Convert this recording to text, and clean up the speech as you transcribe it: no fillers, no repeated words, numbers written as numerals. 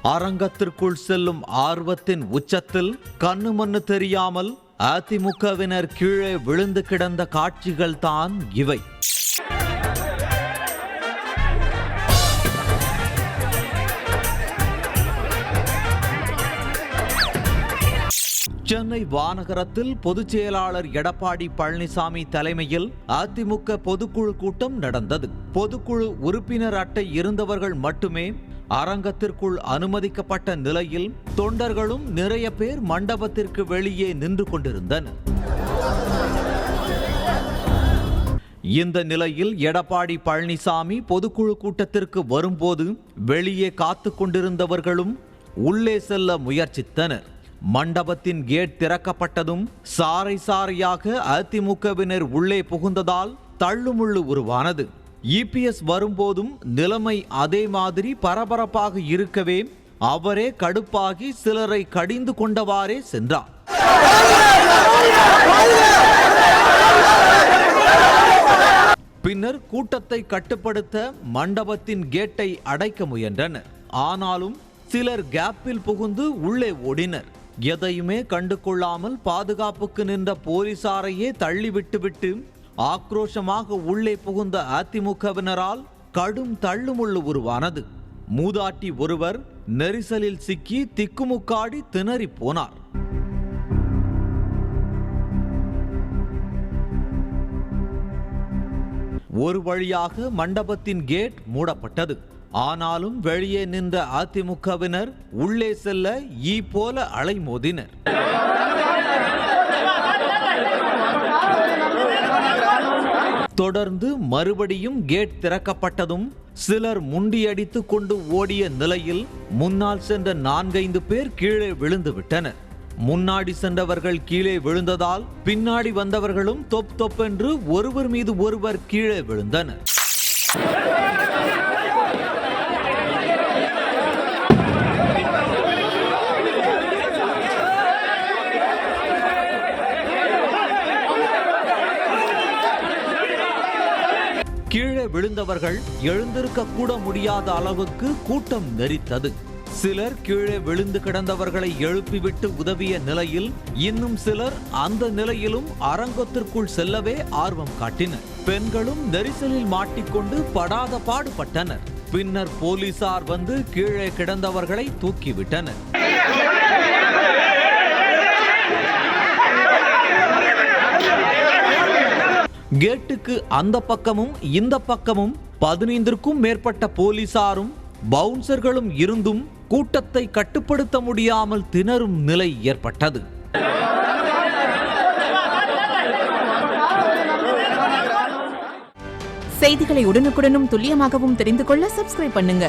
அரங்கத்திற்குள் செல்லும் ஆர்வத்தின் உச்சத்தில் கண்ணு மண்ணு தெரியாமல் அதிமுகவினர் கீழே விழுந்து கிடந்த காட்சிகள் தான் இவை. சென்னை வானகரத்தில் பொதுச் செயலாளர் எடப்பாடி பழனிசாமி தலைமையில் அதிமுக பொதுக்குழு கூட்டம் நடந்தது. பொதுக்குழு உறுப்பினர் அட்டை இருந்தவர்கள் மட்டுமே அரங்கத்திற்குள் அனுமதிக்கப்பட்ட நிலையில் தொண்டர்களும் நிறைய பேர் மண்டபத்திற்கு வெளியே நின்று கொண்டிருந்தனர். இந்த நிலையில் எடப்பாடி பழனிசாமி பொதுக்குழு கூட்டத்திற்கு வரும்போது வெளியே காத்து கொண்டிருந்தவர்களும் உள்ளே செல்ல முயற்சித்தனர். மண்டபத்தின் கேட் திறக்கப்பட்டதும் சாறை சாறையாக அதிமுகவினர் உள்ளே புகுந்ததால் தள்ளுமுள்ளு உருவானது. இபிஎஸ் வரும்போதும் நிலைமை அதே மாதிரி பரபரப்பாக இருக்கவே அவரே கடுப்பாகி சிலரை கடிந்து கொண்டவாறே சென்றார். பின்னர் கூட்டத்தை கட்டுப்படுத்த மண்டபத்தின் கேட்டை அடைக்க முயன்றனர். ஆனாலும் சிலர் கேப்பில் புகுந்து உள்ளே ஓடினர். எதையுமே கண்டு கொள்ளாமல் பாதுகாப்புக்கு நின்ற போலீசாரையே தள்ளிவிட்டுவிட்டு ஆக்ரோஷமாக உள்ளே புகுந்த அதிமுகவினரால் கடும் தள்ளுமுள்ளு உருவானது. மூதாட்டி ஒருவர் நெரிசலில் சிக்கி திக்குமுக்காடி திணறி போனார். ஒரு வழியாக மண்டபத்தின் கேட் மூடப்பட்டது. ஆனாலும் வெளியே நின்ற அதிமுகவினர் உள்ளே செல்ல ஈ போல அலைமோதினர். தொடர்ந்து மறுபடியும் கேட் திறக்கப்பட்டதும் சிலர் முண்டியடித்து கொண்டு ஓடிய நிலையில் முன்னால் சென்ற 4-5 பேர் கீழே விழுந்து விட்டனர். முன்னாடி சென்றவர்கள் கீழே விழுந்ததால் பின்னாடி வந்தவர்களும் தொப் தொப்பென்று ஒருவர் மீது ஒருவர் கீழே விழுந்தனர். கீழே விழுந்தவர்கள் எழுந்திருக்க கூட முடியாத அளவுக்கு கூட்டம் நெரித்தது. சிலர் கீழே விழுந்து கிடந்தவர்களை எழுப்பிவிட்டு உதவிய நிலையில் இன்னும் சிலர் அந்த நிலையிலும் அரங்கத்திற்குள் செல்லவே ஆர்வம் காட்டினர். பெண்களும் நெரிசலில் மாட்டிக்கொண்டு படாத பாடுபட்டனர். பின்னர் போலீசார் வந்து கீழே கிடந்தவர்களை தூக்கிவிட்டனர். கேட்டுக்கு அந்த பக்கமும் இந்த பக்கமும் 15க்கும் மேற்பட்ட போலீசாரும் பவுன்சர்களும் இருந்தும் கூட்டத்தை கட்டுப்படுத்த முடியாமல் திணறும் நிலை ஏற்பட்டது. செய்திகளை உடனுக்குடனும் துல்லியமாகவும் தெரிந்து கொள்ள சப்ஸ்கிரைப் பண்ணுங்க.